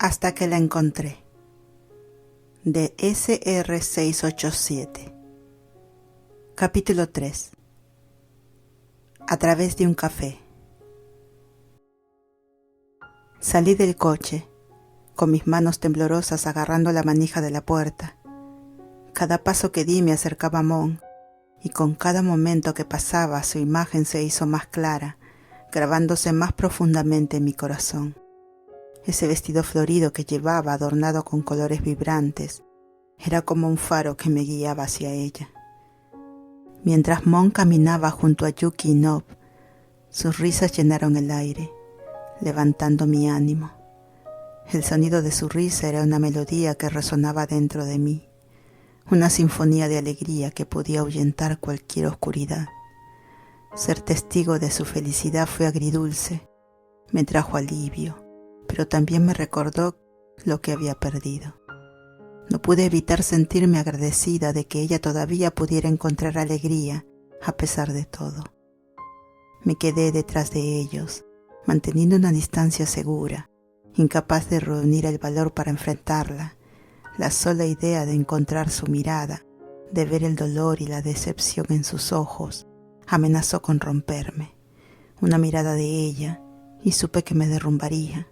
Hasta que la encontré, de SR687. Capítulo 3. A través de un café. Salí del coche, con mis manos temblorosas agarrando la manija de la puerta. Cada paso que di me acercaba a Mon, y con cada momento que pasaba su imagen se hizo más clara, grabándose más profundamente en mi corazón. Ese vestido florido que llevaba, adornado con colores vibrantes, era como un faro que me guiaba hacia ella. Mientras Mon caminaba junto a Yuki y Nob, sus risas llenaron el aire, levantando mi ánimo. El sonido de su risa era una melodía que resonaba dentro de mí, una sinfonía de alegría que podía ahuyentar cualquier oscuridad. Ser testigo de su felicidad fue agridulce, me trajo alivio, pero también me recordó lo que había perdido. No pude evitar sentirme agradecida de que ella todavía pudiera encontrar alegría a pesar de todo. Me quedé detrás de ellos, manteniendo una distancia segura, incapaz de reunir el valor para enfrentarla. La sola idea de encontrar su mirada, de ver el dolor y la decepción en sus ojos, amenazó con romperme. Una mirada de ella, y supe que me derrumbaría,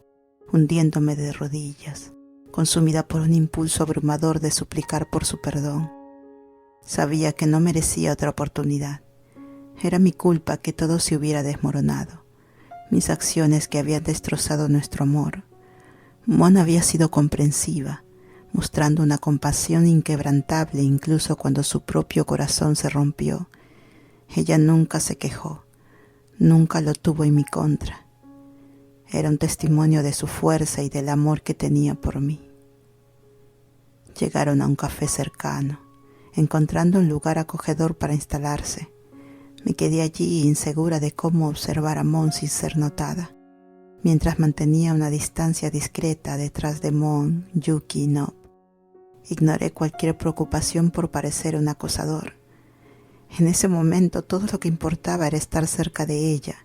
hundiéndome de rodillas, consumida por un impulso abrumador de suplicar por su perdón. Sabía que no merecía otra oportunidad. Era mi culpa que todo se hubiera desmoronado, mis acciones que habían destrozado nuestro amor. Mon había sido comprensiva, mostrando una compasión inquebrantable incluso cuando su propio corazón se rompió. Ella nunca se quejó, nunca lo tuvo en mi contra. Era un testimonio de su fuerza y del amor que tenía por mí. Llegaron a un café cercano, encontrando un lugar acogedor para instalarse. Me quedé allí insegura de cómo observar a Mon sin ser notada, mientras mantenía una distancia discreta detrás de Mon, Yuki y Nob. Ignoré cualquier preocupación por parecer un acosador. En ese momento todo lo que importaba era estar cerca de ella,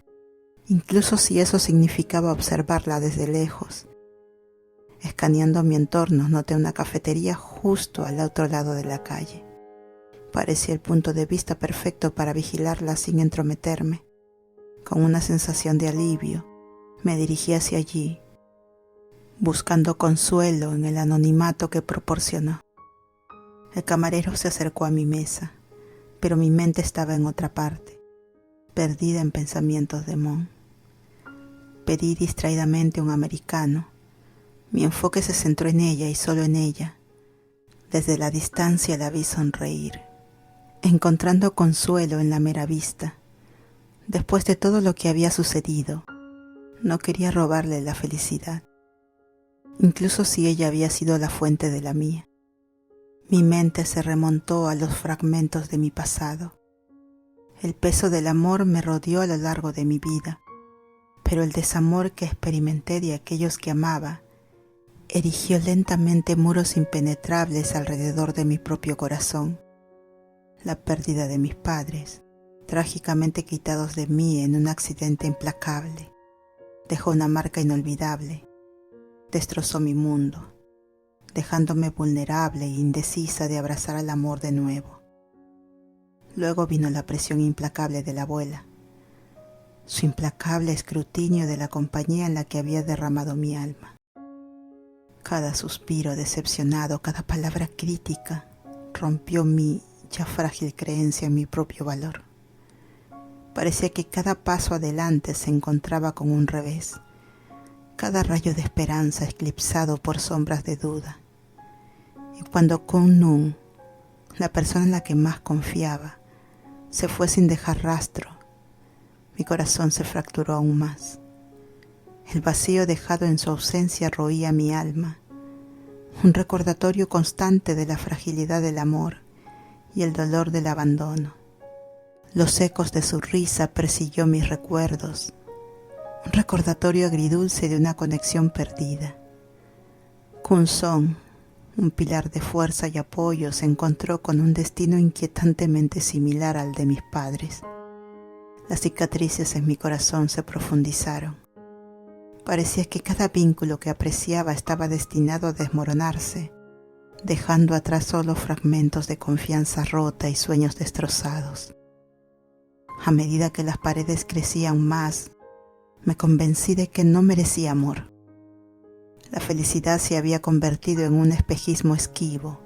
incluso si eso significaba observarla desde lejos. Escaneando mi entorno, noté una cafetería justo al otro lado de la calle. Parecía el punto de vista perfecto para vigilarla sin entrometerme. Con una sensación de alivio, me dirigí hacia allí, buscando consuelo en el anonimato que proporcionó. El camarero se acercó a mi mesa, pero mi mente estaba en otra parte, perdida en pensamientos de Mon. Pedí distraídamente un americano. Mi enfoque se centró en ella y solo en ella. Desde la distancia la vi sonreír, encontrando consuelo en la mera vista. Después de todo lo que había sucedido, no quería robarle la felicidad, incluso si ella había sido la fuente de la mía. Mi mente se remontó a los fragmentos de mi pasado. El peso del amor me rodeó a lo largo de mi vida, pero el desamor que experimenté de aquellos que amaba erigió lentamente muros impenetrables alrededor de mi propio corazón. La pérdida de mis padres, trágicamente quitados de mí en un accidente implacable, dejó una marca inolvidable. Destrozó mi mundo, dejándome vulnerable e indecisa de abrazar al amor de nuevo. Luego vino la presión implacable de la abuela, su implacable escrutinio de la compañía en la que había derramado mi alma. Cada suspiro decepcionado, cada palabra crítica, rompió mi ya frágil creencia en mi propio valor. Parecía que cada paso adelante se encontraba con un revés, cada rayo de esperanza eclipsado por sombras de duda. Y cuando Kun-Nun, la persona en la que más confiaba, se fue sin dejar rastro, mi corazón se fracturó aún más. El vacío dejado en su ausencia roía mi alma, un recordatorio constante de la fragilidad del amor y el dolor del abandono. Los ecos de su risa persiguió mis recuerdos, un recordatorio agridulce de una conexión perdida. Kun-Song, un pilar de fuerza y apoyo, se encontró con un destino inquietantemente similar al de mis padres. Las cicatrices en mi corazón se profundizaron. Parecía que cada vínculo que apreciaba estaba destinado a desmoronarse, dejando atrás solo fragmentos de confianza rota y sueños destrozados. A medida que las paredes crecían más, me convencí de que no merecía amor. La felicidad se había convertido en un espejismo esquivo,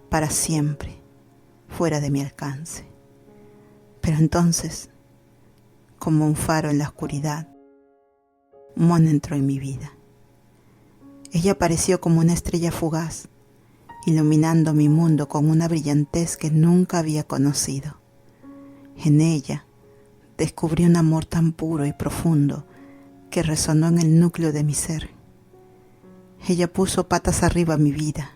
para siempre, fuera de mi alcance. Pero entonces, como un faro en la oscuridad, Mon entró en mi vida. Ella apareció como una estrella fugaz, iluminando mi mundo con una brillantez que nunca había conocido. En ella descubrí un amor tan puro y profundo que resonó en el núcleo de mi ser. Ella puso patas arriba mi vida,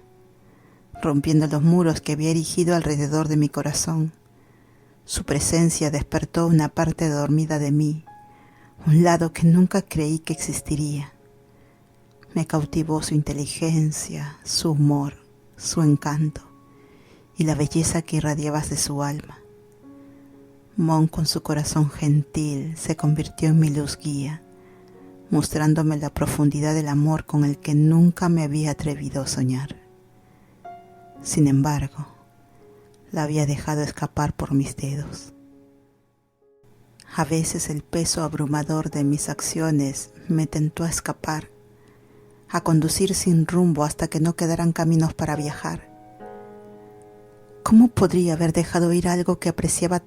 rompiendo los muros que había erigido alrededor de mi corazón. Su presencia despertó una parte dormida de mí, un lado que nunca creí que existiría. Me cautivó su inteligencia, su humor, su encanto y la belleza que irradiaba de su alma. Mon, con su corazón gentil, se convirtió en mi luz guía, mostrándome la profundidad del amor con el que nunca me había atrevido a soñar. Sin embargo, la había dejado escapar por mis dedos. A veces el peso abrumador de mis acciones me tentó a escapar, a conducir sin rumbo hasta que no quedaran caminos para viajar. ¿Cómo podría haber dejado ir algo que apreciaba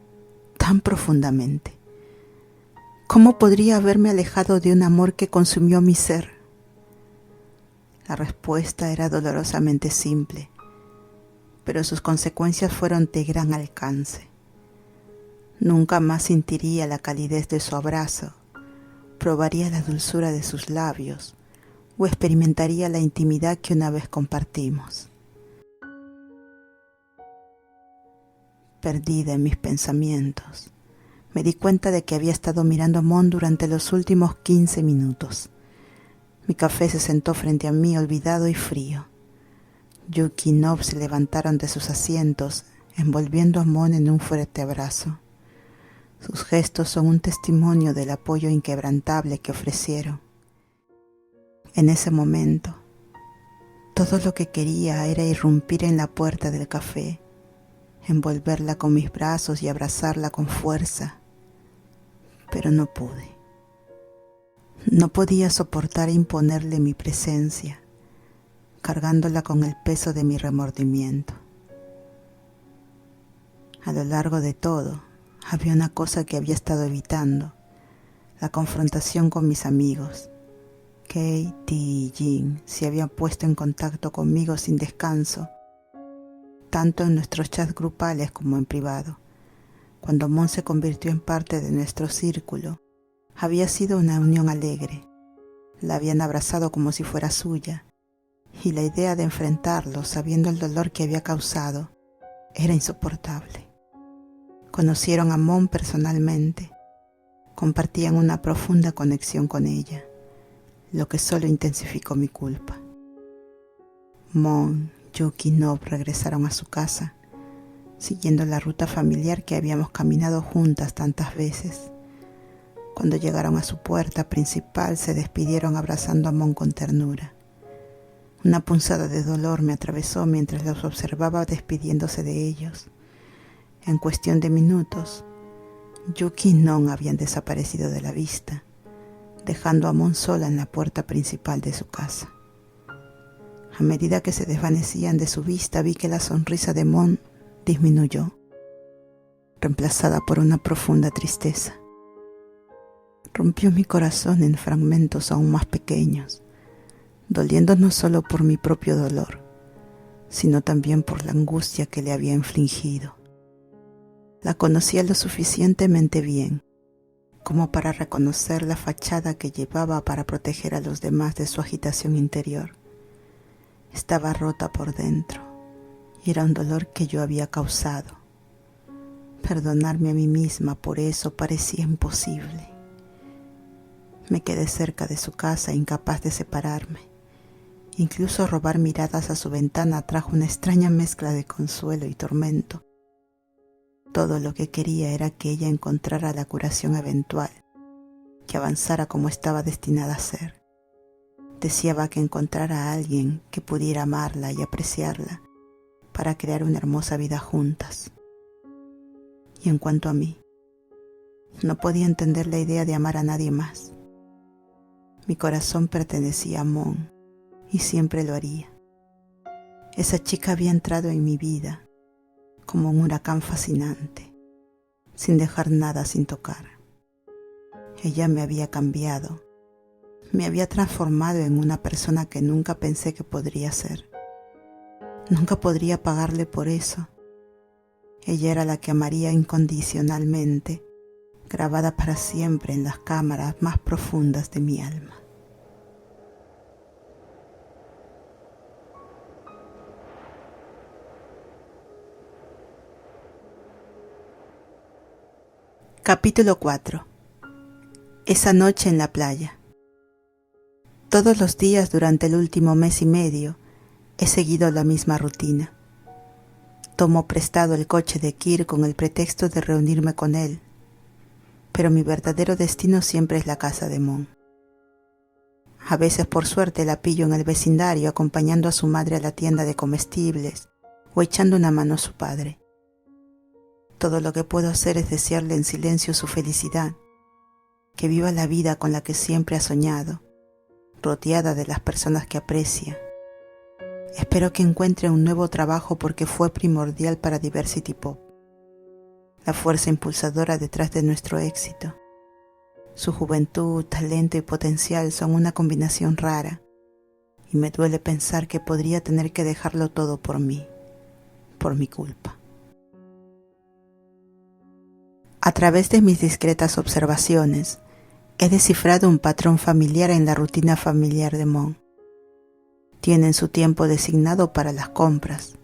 tan profundamente? ¿Cómo podría haberme alejado de un amor que consumió mi ser? La respuesta era dolorosamente simple, pero sus consecuencias fueron de gran alcance. Nunca más sentiría la calidez de su abrazo, probaría la dulzura de sus labios o experimentaría la intimidad que una vez compartimos. Perdida en mis pensamientos, me di cuenta de que había estado mirando a Mon durante los últimos 15 minutos. Mi café se sentó frente a mí olvidado y frío. Yuki y Nob se levantaron de sus asientos, envolviendo a Mon en un fuerte abrazo. Sus gestos son un testimonio del apoyo inquebrantable que ofrecieron. En ese momento, todo lo que quería era irrumpir en la puerta del café, envolverla con mis brazos y abrazarla con fuerza, pero no pude. No podía soportar imponerle mi presencia, cargándola con el peso de mi remordimiento. A lo largo de todo, había una cosa que había estado evitando: la confrontación con mis amigos. Katie y Jin se habían puesto en contacto conmigo sin descanso, tanto en nuestros chats grupales como en privado. Cuando Mon se convirtió en parte de nuestro círculo, había sido una unión alegre. La habían abrazado como si fuera suya, y la idea de enfrentarlo, sabiendo el dolor que había causado, era insoportable. Conocieron a Mon personalmente, compartían una profunda conexión con ella, lo que solo intensificó mi culpa. Mon, Yuki y Nob regresaron a su casa, siguiendo la ruta familiar que habíamos caminado juntas tantas veces. Cuando llegaron a su puerta principal, se despidieron abrazando a Mon con ternura. Una punzada de dolor me atravesó mientras los observaba despidiéndose de ellos. En cuestión de minutos, Yuki y Non habían desaparecido de la vista, dejando a Mon sola en la puerta principal de su casa. A medida que se desvanecían de su vista, vi que la sonrisa de Mon disminuyó, reemplazada por una profunda tristeza. Rompió mi corazón en fragmentos aún más pequeños, doliendo no solo por mi propio dolor, sino también por la angustia que le había infligido. La conocía lo suficientemente bien como para reconocer la fachada que llevaba para proteger a los demás de su agitación interior. Estaba rota por dentro y era un dolor que yo había causado. Perdonarme a mí misma por eso parecía imposible. Me quedé cerca de su casa, incapaz de separarme. Incluso robar miradas a su ventana trajo una extraña mezcla de consuelo y tormento. Todo lo que quería era que ella encontrara la curación eventual, que avanzara como estaba destinada a ser. Deseaba que encontrara a alguien que pudiera amarla y apreciarla para crear una hermosa vida juntas. Y en cuanto a mí, no podía entender la idea de amar a nadie más. Mi corazón pertenecía a Mon y siempre lo haría. Esa chica había entrado en mi vida como un huracán fascinante, sin dejar nada sin tocar. Ella me había cambiado, me había transformado en una persona que nunca pensé que podría ser. Nunca podría pagarle por eso. Ella era la que amaría incondicionalmente, grabada para siempre en las cámaras más profundas de mi alma. Capítulo 4. Esa noche en la playa. Todos los días durante el último mes y medio he seguido la misma rutina. Tomo prestado el coche de Kir con el pretexto de reunirme con él, pero mi verdadero destino siempre es la casa de Mon. A veces por suerte la pillo en el vecindario acompañando a su madre a la tienda de comestibles o echando una mano a su padre. Todo lo que puedo hacer es desearle en silencio su felicidad, que viva la vida con la que siempre ha soñado, rodeada de las personas que aprecia. Espero que encuentre un nuevo trabajo porque fue primordial para Diversity Pop, la fuerza impulsadora detrás de nuestro éxito. Su juventud, talento y potencial son una combinación rara, y me duele pensar que podría tener que dejarlo todo por mí, por mi culpa. A través de mis discretas observaciones, he descifrado un patrón familiar en la rutina familiar de Mon. Tienen su tiempo designado para las compras.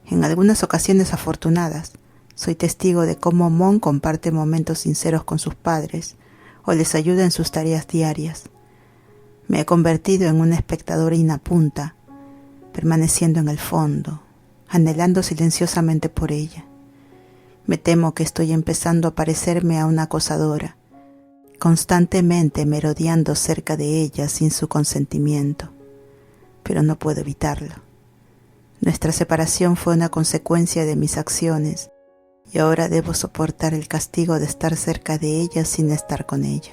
En algunas ocasiones afortunadas, soy testigo de cómo Mon comparte momentos sinceros con sus padres o les ayuda en sus tareas diarias. Me he convertido en una espectadora inapunta, permaneciendo en el fondo, anhelando silenciosamente por ella. Me temo que estoy empezando a parecerme a una acosadora, constantemente merodeando cerca de ella sin su consentimiento, pero no puedo evitarlo. Nuestra separación fue una consecuencia de mis acciones y ahora debo soportar el castigo de estar cerca de ella sin estar con ella.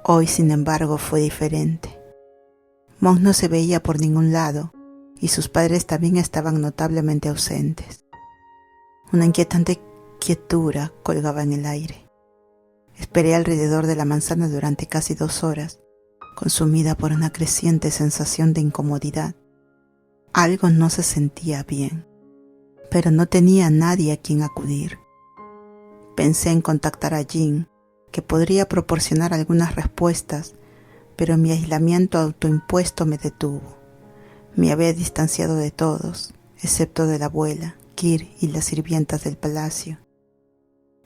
Hoy, sin embargo, fue diferente. Mon no se veía por ningún lado y sus padres también estaban notablemente ausentes. Una inquietante quietud colgaba en el aire. Esperé alrededor de la manzana durante casi 2 horas, consumida por una creciente sensación de incomodidad. Algo no se sentía bien, pero no tenía a nadie a quien acudir. Pensé en contactar a Jin, que podría proporcionar algunas respuestas, pero mi aislamiento autoimpuesto me detuvo. Me había distanciado de todos, excepto de la abuela, Kir y las sirvientas del palacio.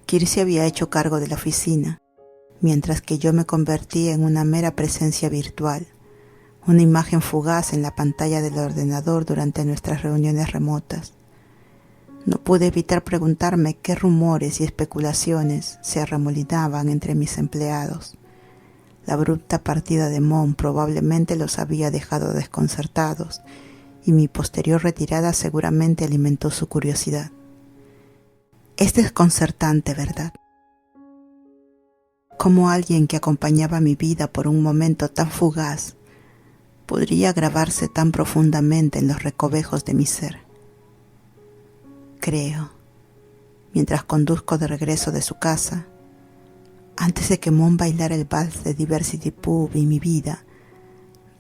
Kir se había hecho cargo de la oficina, mientras que yo me convertí en una mera presencia virtual, una imagen fugaz en la pantalla del ordenador durante nuestras reuniones remotas. No pude evitar preguntarme qué rumores y especulaciones se arremolinaban entre mis empleados. La abrupta partida de Mon probablemente los había dejado desconcertados, y mi posterior retirada seguramente alimentó su curiosidad. Es desconcertante, ¿verdad? Cómo alguien que acompañaba mi vida por un momento tan fugaz podría grabarse tan profundamente en los recovejos de mi ser. Creo, mientras conduzco de regreso de su casa, antes de que Mon bailara el vals de Diversity Pub y mi vida,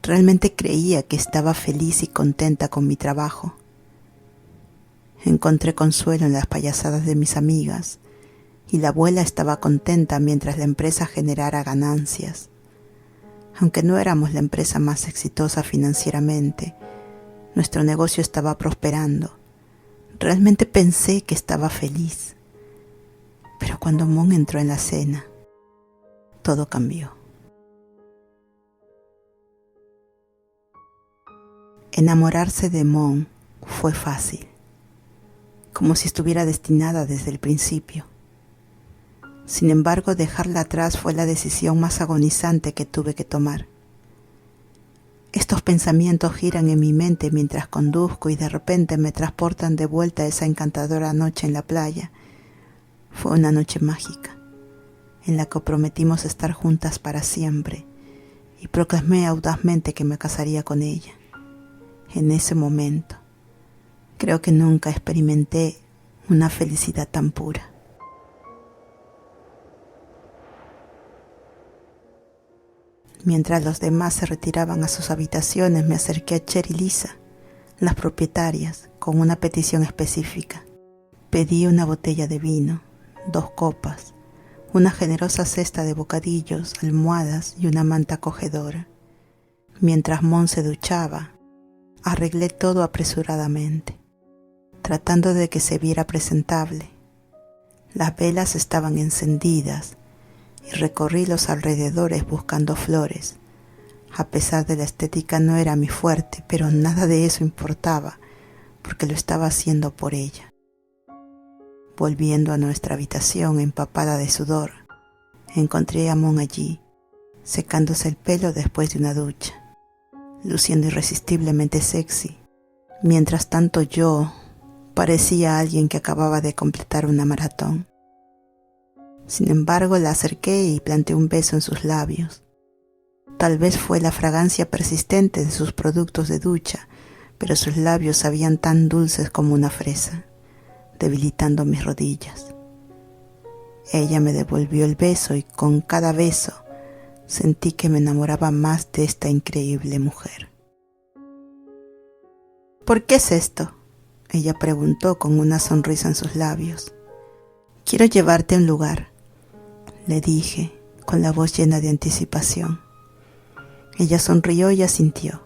realmente creía que estaba feliz y contenta con mi trabajo. Encontré consuelo en las payasadas de mis amigas y la abuela estaba contenta mientras la empresa generara ganancias. Aunque no éramos la empresa más exitosa financieramente, nuestro negocio estaba prosperando. Realmente pensé que estaba feliz. Pero cuando Mon entró en la cena, todo cambió. Enamorarse de Mon fue fácil, como si estuviera destinada desde el principio. Sin embargo, dejarla atrás fue la decisión más agonizante que tuve que tomar. Estos pensamientos giran en mi mente mientras conduzco y de repente me transportan de vuelta a esa encantadora noche en la playa. Fue una noche mágica, en la que prometimos estar juntas para siempre, y proclamé audazmente que me casaría con ella. En ese momento, creo que nunca experimenté una felicidad tan pura. Mientras los demás se retiraban a sus habitaciones, me acerqué a Cher y Lisa, las propietarias, con una petición específica. Pedí una botella de vino, 2 copas, una generosa cesta de bocadillos, almohadas y una manta acogedora. Mientras Mon se duchaba, arreglé todo apresuradamente, tratando de que se viera presentable. Las velas estaban encendidas y recorrí los alrededores buscando flores. A pesar de la estética no era mi fuerte, pero nada de eso importaba, porque lo estaba haciendo por ella. Volviendo a nuestra habitación empapada de sudor, encontré a Mon allí, secándose el pelo después de una ducha, luciendo irresistiblemente sexy. Mientras tanto yo parecía alguien que acababa de completar una maratón. Sin embargo, la acerqué y planté un beso en sus labios. Tal vez fue la fragancia persistente de sus productos de ducha, pero sus labios sabían tan dulces como una fresa, debilitando mis rodillas. Ella me devolvió el beso y con cada beso sentí que me enamoraba más de esta increíble mujer. ¿Por qué es esto?, ella preguntó con una sonrisa en sus labios. Quiero llevarte a un lugar, le dije, con la voz llena de anticipación. Ella sonrió y asintió.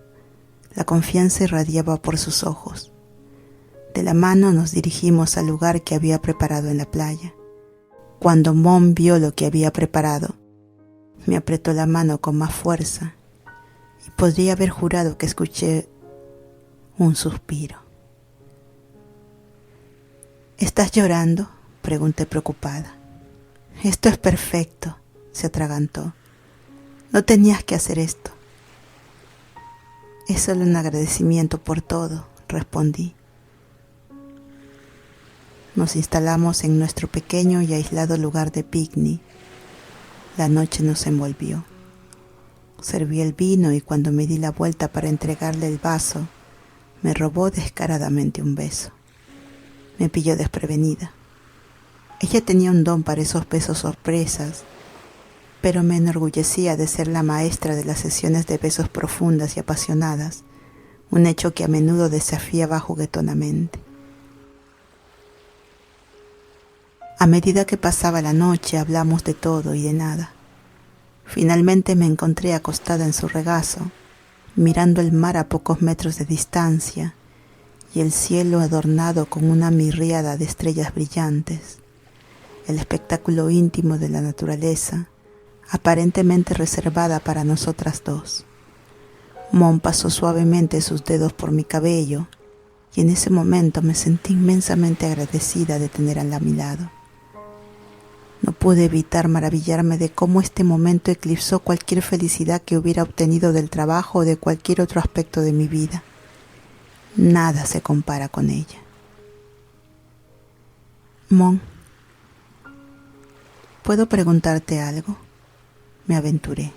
La confianza irradiaba por sus ojos. De la mano nos dirigimos al lugar que había preparado en la playa. Cuando Mon vio lo que había preparado, me apretó la mano con más fuerza y podría haber jurado que escuché un suspiro. ¿Estás llorando?, pregunté preocupada. Esto es perfecto, se atragantó. No tenías que hacer esto. Es solo un agradecimiento por todo, respondí. Nos instalamos en nuestro pequeño y aislado lugar de picnic. La noche nos envolvió. Serví el vino y cuando me di la vuelta para entregarle el vaso, me robó descaradamente un beso. Me pilló desprevenida. Ella tenía un don para esos besos sorpresas, pero me enorgullecía de ser la maestra de las sesiones de besos profundas y apasionadas, un hecho que a menudo desafiaba juguetonamente. A medida que pasaba la noche hablamos de todo y de nada. Finalmente me encontré acostada en su regazo, mirando el mar a pocos metros de distancia y el cielo adornado con una miríada de estrellas brillantes. El espectáculo íntimo de la naturaleza, aparentemente reservada para nosotras dos. Mon pasó suavemente sus dedos por mi cabello y en ese momento me sentí inmensamente agradecida de tenerla a mi lado. No pude evitar maravillarme de cómo este momento eclipsó cualquier felicidad que hubiera obtenido del trabajo o de cualquier otro aspecto de mi vida. Nada se compara con ella. Mon, ¿puedo preguntarte algo?, me aventuré,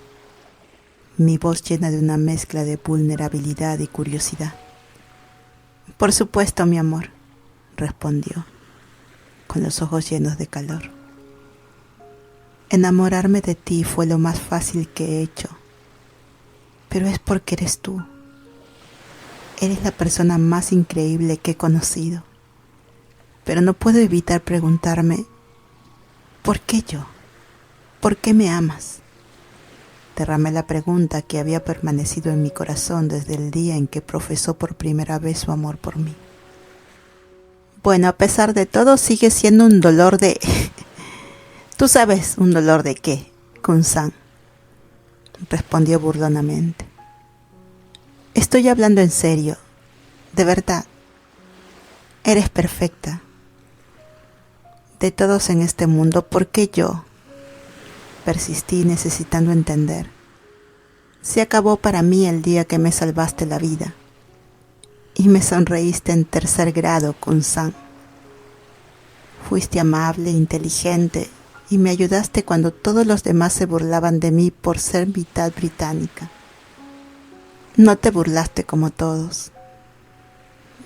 mi voz llena de una mezcla de vulnerabilidad y curiosidad. Por supuesto, mi amor, respondió, con los ojos llenos de calor. Enamorarme de ti fue lo más fácil que he hecho, pero es porque eres tú. Eres la persona más increíble que he conocido, pero no puedo evitar preguntarme, ¿por qué yo? ¿Por qué me amas? Derramé la pregunta que había permanecido en mi corazón desde el día en que profesó por primera vez su amor por mí. Bueno, a pesar de todo, sigue siendo un dolor de... ¿Tú sabes un dolor de qué, Kun-san?, respondió burlonamente. Estoy hablando en serio, de verdad. Eres perfecta. De todos en este mundo, ¿por qué yo? Persistí necesitando entender. Se acabó para mí el día que me salvaste la vida y me sonreíste en 3er grado, Kun-san. Fuiste amable, inteligente y me ayudaste cuando todos los demás se burlaban de mí por ser mitad británica. No te burlaste como todos.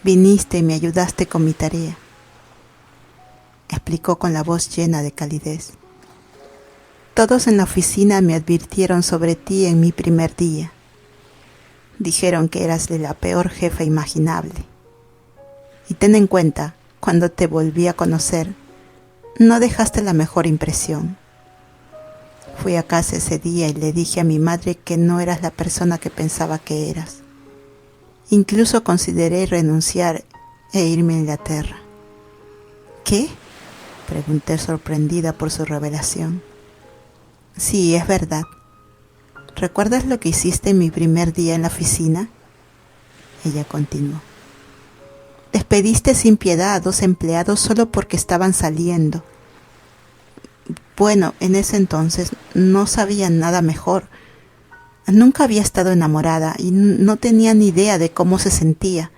Viniste y me ayudaste con mi tarea, explicó con la voz llena de calidez. Todos en la oficina me advirtieron sobre ti en mi primer día. Dijeron que eras la peor jefa imaginable. Y ten en cuenta, cuando te volví a conocer, no dejaste la mejor impresión. Fui a casa ese día y le dije a mi madre que no eras la persona que pensaba que eras. Incluso consideré renunciar e irme a Inglaterra. ¿Qué? Pregunté sorprendida por su revelación. Sí, es verdad. ¿Recuerdas lo que hiciste en mi primer día en la oficina? Ella continuó. Despediste sin piedad a 2 empleados solo porque estaban saliendo. Bueno, en ese entonces no sabía nada mejor. Nunca había estado enamorada y no tenía ni idea de cómo se sentía.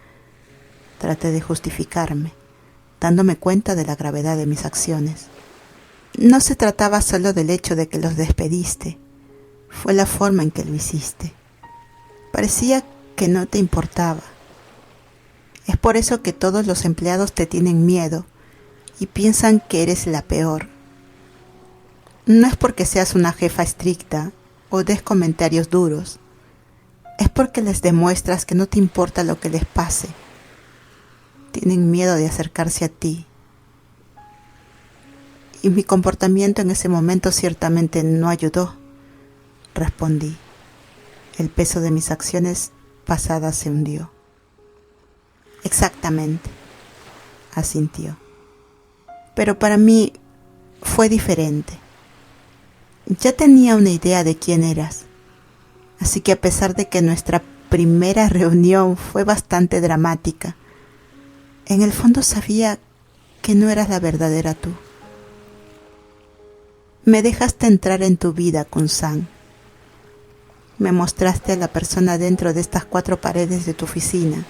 Traté de justificarme, dándome cuenta de la gravedad de mis acciones. No se trataba solo del hecho de que los despediste, fue la forma en que lo hiciste. Parecía que no te importaba. Es por eso que todos los empleados te tienen miedo y piensan que eres la peor. No es porque seas una jefa estricta o des comentarios duros, es porque les demuestras que no te importa lo que les pase. Tienen miedo de acercarse a ti. Y mi comportamiento en ese momento ciertamente no ayudó, respondí. El peso de mis acciones pasadas se hundió. Exactamente, asintió. Pero para mí fue diferente. Ya tenía una idea de quién eras, así que a pesar de que nuestra primera reunión fue bastante dramática, en el fondo sabía que no eras la verdadera tú. Me dejaste entrar en tu vida, Kun-san. Me mostraste a la persona dentro de estas 4 paredes de tu oficina,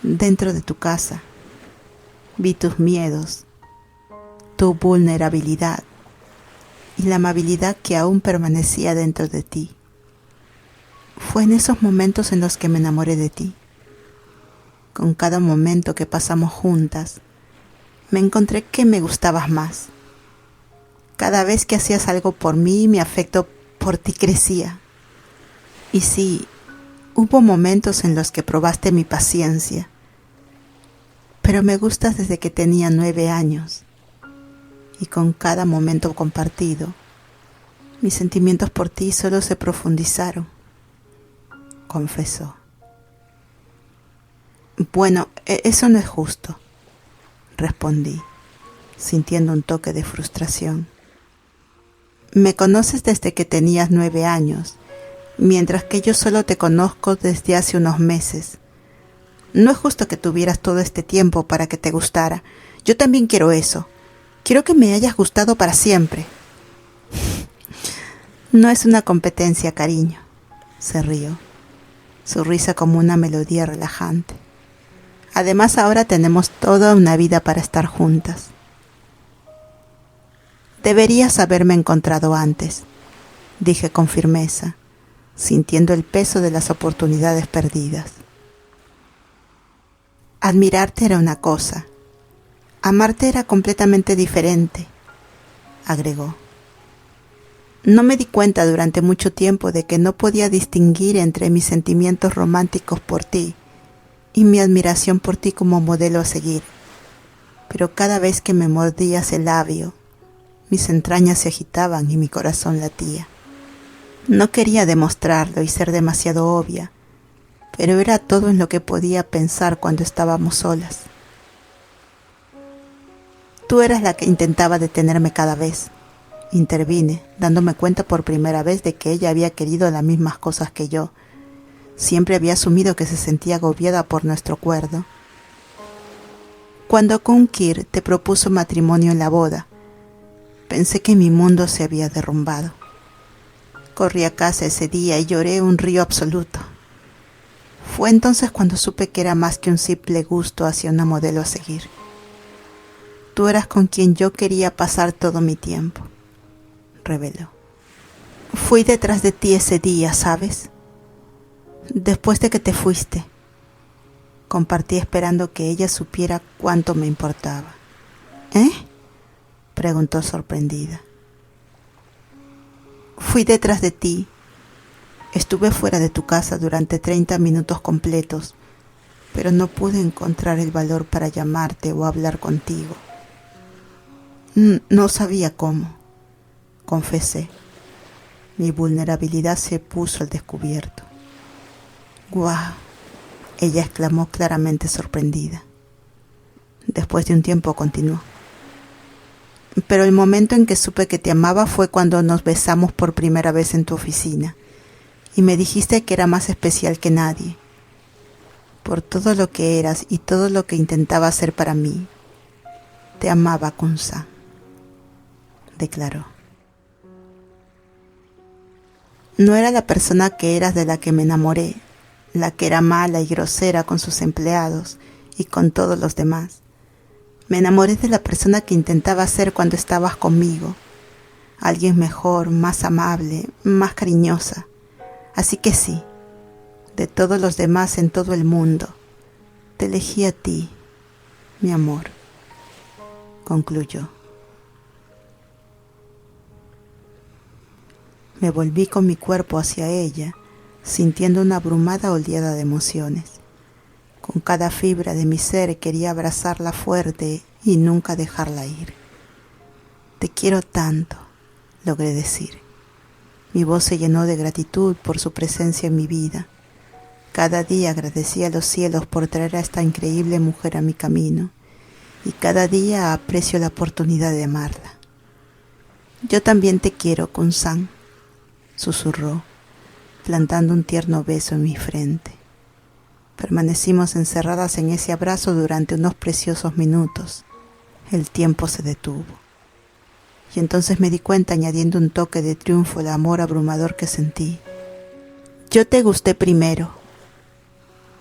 dentro de tu casa. Vi tus miedos, tu vulnerabilidad y la amabilidad que aún permanecía dentro de ti. Fue en esos momentos en los que me enamoré de ti. Con cada momento que pasamos juntas, me encontré que me gustabas más. Cada vez que hacías algo por mí, mi afecto por ti crecía. Y sí, hubo momentos en los que probaste mi paciencia, pero me gustas desde que tenía 9 años. Y con cada momento compartido, mis sentimientos por ti solo se profundizaron, confesó. Bueno, eso no es justo, respondí, sintiendo un toque de frustración. Me conoces desde que tenías 9 años, mientras que yo solo te conozco desde hace unos meses. No es justo que tuvieras todo este tiempo para que te gustara. Yo también quiero eso. Quiero que me hayas gustado para siempre. No es una competencia, cariño, se rió, su risa como una melodía relajante. Además, ahora tenemos toda una vida para estar juntas. Deberías haberme encontrado antes, dije con firmeza, sintiendo el peso de las oportunidades perdidas. Admirarte era una cosa, amarte era completamente diferente, agregó. No me di cuenta durante mucho tiempo de que no podía distinguir entre mis sentimientos románticos por ti y mi admiración por ti como modelo a seguir. Pero cada vez que me mordías el labio, mis entrañas se agitaban y mi corazón latía. No quería demostrarlo y ser demasiado obvia, pero era todo en lo que podía pensar cuando estábamos solas. Tú eras la que intentaba detenerme cada vez. Intervine, dándome cuenta por primera vez de que ella había querido las mismas cosas que yo. Siempre había asumido que se sentía agobiada por nuestro acuerdo. Cuando Kun-kir te propuso matrimonio en la boda, pensé que mi mundo se había derrumbado. Corrí a casa ese día y lloré un río absoluto. Fue entonces cuando supe que era más que un simple gusto hacia una modelo a seguir. Tú eras con quien yo quería pasar todo mi tiempo, reveló. Fui detrás de ti ese día, ¿sabes? Después de que te fuiste, compartí esperando que ella supiera cuánto me importaba. ¿Eh? Preguntó sorprendida. Fui detrás de ti. Estuve fuera de tu casa durante 30 minutos completos, pero no pude encontrar el valor para llamarte o hablar contigo. No sabía cómo, confesé. Mi vulnerabilidad se puso al descubierto. ¡Guau! Ella exclamó claramente sorprendida. Después de un tiempo continuó. Pero el momento en que supe que te amaba fue cuando nos besamos por primera vez en tu oficina y me dijiste que era más especial que nadie, por todo lo que eras y todo lo que intentaba hacer para mí. Te amaba, Kun-san, declaró. No era la persona que eras de la que me enamoré, la que era mala y grosera con sus empleados y con todos los demás. Me enamoré de la persona que intentaba ser cuando estabas conmigo, alguien mejor, más amable, más cariñosa. Así que sí, de todos los demás en todo el mundo, te elegí a ti, mi amor, concluyó. Me volví con mi cuerpo hacia ella, sintiendo una abrumada oleada de emociones. Con cada fibra de mi ser quería abrazarla fuerte y nunca dejarla ir. Te quiero tanto, logré decir. Mi voz se llenó de gratitud por su presencia en mi vida. Cada día agradecía a los cielos por traer a esta increíble mujer a mi camino, y cada día aprecio la oportunidad de amarla. Yo también te quiero, Kun-san, susurró, plantando un tierno beso en mi frente. Permanecimos encerradas en ese abrazo durante unos preciosos minutos. El tiempo se detuvo. Y entonces me di cuenta, añadiendo un toque de triunfo al amor abrumador que sentí. Yo te gusté primero,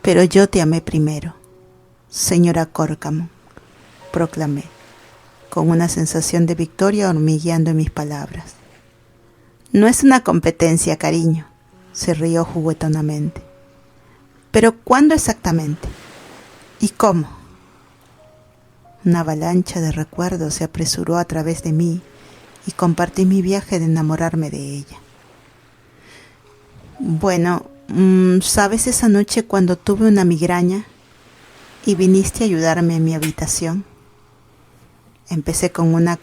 pero yo te amé primero, señora Cárcamo, proclamé, con una sensación de victoria hormigueando en mis palabras. No es una competencia, cariño, se rió juguetonamente. ¿Pero cuándo exactamente? ¿Y cómo? Una avalancha de recuerdos se apresuró a través de mí y compartí mi viaje de enamorarme de ella. Bueno, ¿sabes esa noche cuando tuve una migraña y viniste a ayudarme en mi habitación? Empecé con una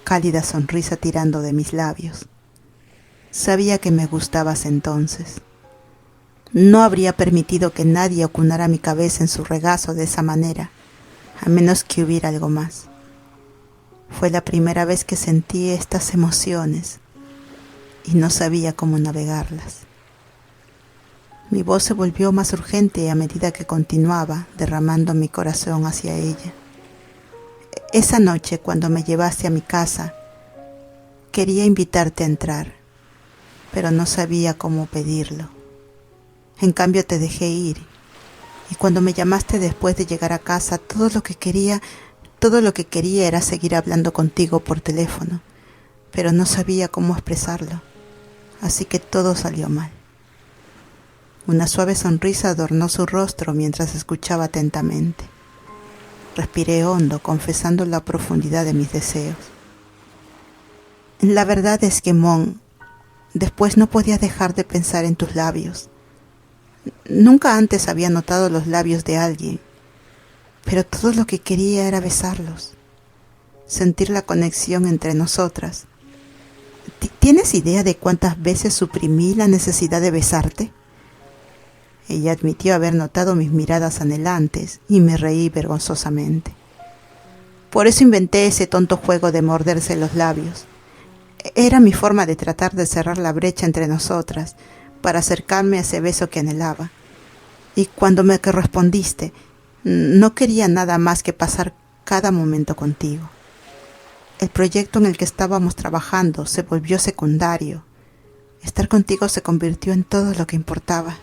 cálida sonrisa tirando de mis labios. Sabía que me gustabas entonces. No habría permitido que nadie ocunara mi cabeza en su regazo de esa manera, a menos que hubiera algo más. Fue la primera vez que sentí estas emociones y no sabía cómo navegarlas. Mi voz se volvió más urgente a medida que continuaba derramando mi corazón hacia ella. Esa noche, cuando me llevaste a mi casa, quería invitarte a entrar, pero no sabía cómo pedirlo. En cambio te dejé ir, y cuando me llamaste después de llegar a casa, todo lo que quería era seguir hablando contigo por teléfono, pero no sabía cómo expresarlo, así que todo salió mal. Una suave sonrisa adornó su rostro mientras escuchaba atentamente. Respiré hondo, confesando la profundidad de mis deseos. La verdad es que, Mon, después no podía dejar de pensar en tus labios. Nunca antes había notado los labios de alguien, pero todo lo que quería era besarlos, sentir la conexión entre nosotras. ¿Tienes idea de cuántas veces suprimí la necesidad de besarte? Ella admitió haber notado mis miradas anhelantes y me reí vergonzosamente. Por eso inventé ese tonto juego de morderse los labios. Era mi forma de tratar de cerrar la brecha entre nosotras, para acercarme a ese beso que anhelaba. Y cuando me correspondiste, no quería nada más que pasar cada momento contigo. El proyecto en el que estábamos trabajando se volvió secundario. Estar contigo se convirtió en todo lo que importaba.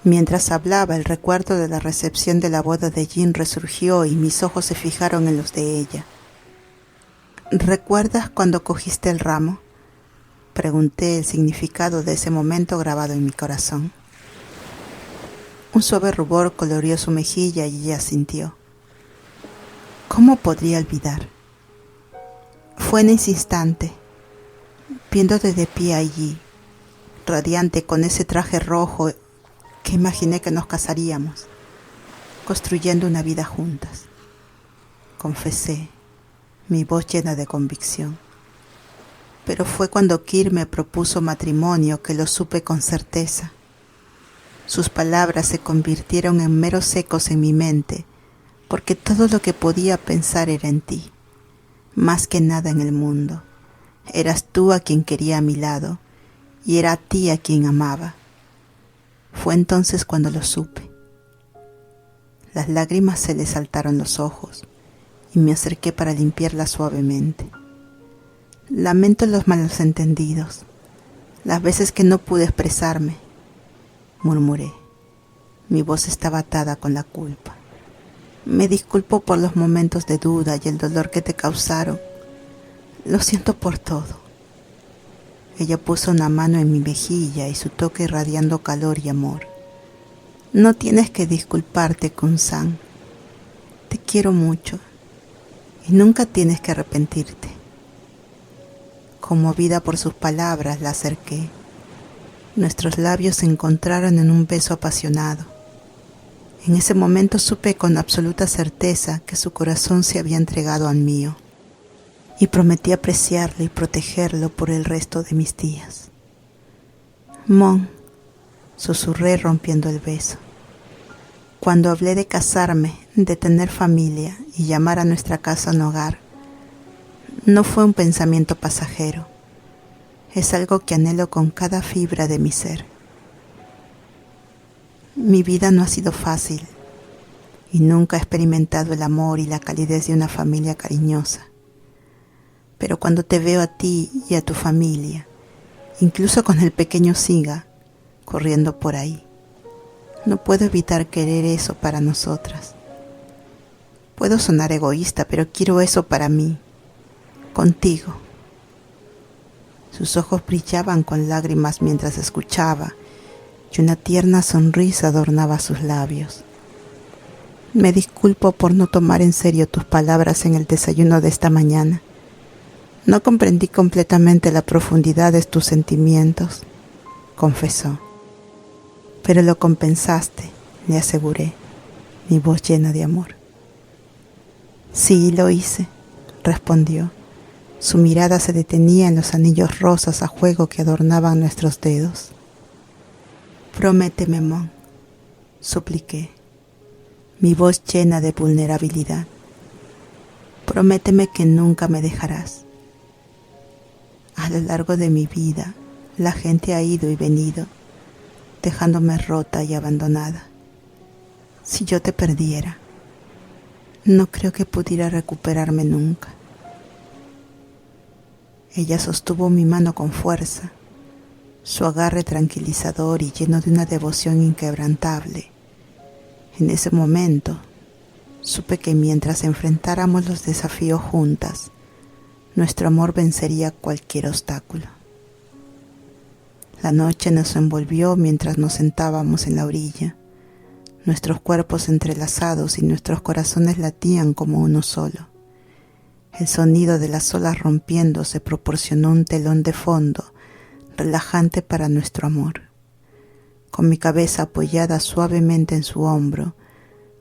Mientras hablaba, el recuerdo de la recepción de la boda de Jin resurgió y mis ojos se fijaron en los de ella. ¿Recuerdas cuando cogiste el ramo? Pregunté, el significado de ese momento grabado en mi corazón. Un suave rubor coloreó su mejilla y ella sintió. ¿Cómo podría olvidar? Fue en ese instante, viéndote de pie allí, radiante con ese traje rojo, que imaginé que nos casaríamos, construyendo una vida juntas. Confesé, mi voz llena de convicción. Pero fue cuando Kir me propuso matrimonio que lo supe con certeza. Sus palabras se convirtieron en meros ecos en mi mente, porque todo lo que podía pensar era en ti, más que nada en el mundo. Eras tú a quien quería a mi lado, y era a ti a quien amaba. Fue entonces cuando lo supe. Las lágrimas se le saltaron los ojos, y me acerqué para limpiarlas suavemente. Lamento los malos entendidos, las veces que no pude expresarme, murmuré. Mi voz estaba atada con la culpa. Me disculpo por los momentos de duda y el dolor que te causaron. Lo siento por todo. Ella puso una mano en mi mejilla y su toque irradiando calor y amor. No tienes que disculparte, Kun-san. Te quiero mucho y nunca tienes que arrepentirte. Conmovida por sus palabras, la acerqué. Nuestros labios se encontraron en un beso apasionado. En ese momento supe con absoluta certeza que su corazón se había entregado al mío, y prometí apreciarlo y protegerlo por el resto de mis días. Mon, susurré rompiendo el beso. Cuando hablé de casarme, de tener familia y llamar a nuestra casa un hogar, no fue un pensamiento pasajero. Es algo que anhelo con cada fibra de mi ser. Mi vida no ha sido fácil y nunca he experimentado el amor y la calidez de una familia cariñosa. Pero cuando te veo a ti y a tu familia, incluso con el pequeño Siga corriendo por ahí, no puedo evitar querer eso para nosotras. Puedo sonar egoísta, pero quiero eso para mí, contigo. Sus ojos brillaban con lágrimas mientras escuchaba, y una tierna sonrisa adornaba sus labios. Me disculpo por no tomar en serio tus palabras en el desayuno de esta mañana. No comprendí completamente la profundidad de tus sentimientos, confesó. Pero lo compensaste, le aseguré, mi voz llena de amor. Sí, lo hice, respondió. Su mirada se detenía en los anillos rosas a juego que adornaban nuestros dedos. Prométeme, Mon, supliqué, mi voz llena de vulnerabilidad. Prométeme que nunca me dejarás. A lo largo de mi vida, la gente ha ido y venido, dejándome rota y abandonada. Si yo te perdiera, no creo que pudiera recuperarme nunca. Ella sostuvo mi mano con fuerza, su agarre tranquilizador y lleno de una devoción inquebrantable. En ese momento, supe que mientras enfrentáramos los desafíos juntas, nuestro amor vencería cualquier obstáculo. La noche nos envolvió mientras nos sentábamos en la orilla, nuestros cuerpos entrelazados y nuestros corazones latían como uno solo. El sonido de las olas rompiéndose proporcionó un telón de fondo relajante para nuestro amor. Con mi cabeza apoyada suavemente en su hombro,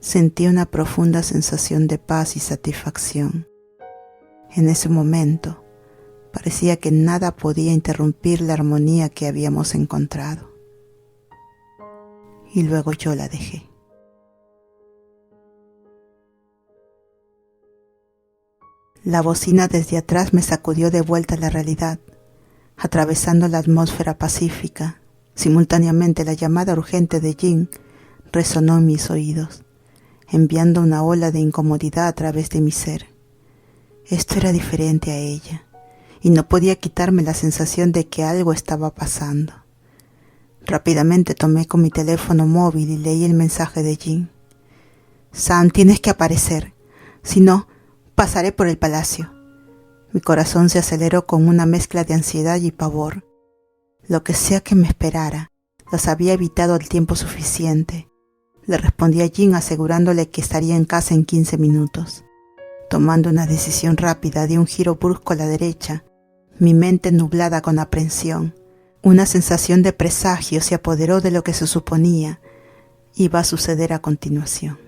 sentí una profunda sensación de paz y satisfacción. En ese momento, parecía que nada podía interrumpir la armonía que habíamos encontrado. Y luego yo la dejé. La bocina desde atrás me sacudió de vuelta a la realidad, atravesando la atmósfera pacífica. Simultáneamente la llamada urgente de Jin resonó en mis oídos, enviando una ola de incomodidad a través de mi ser. Esto era diferente a ella, y no podía quitarme la sensación de que algo estaba pasando. Rápidamente tomé con mi teléfono móvil y leí el mensaje de Jin. Sam, tienes que aparecer, si no, pasaré por el palacio. Mi corazón se aceleró con una mezcla de ansiedad y pavor. Lo que sea que me esperara, los había evitado el tiempo suficiente. Le respondí a Jin asegurándole que estaría en casa en 15 minutos. Tomando una decisión rápida, di un giro brusco a la derecha, mi mente nublada con aprensión. Una sensación de presagio se apoderó de lo que se suponía iba a suceder a continuación.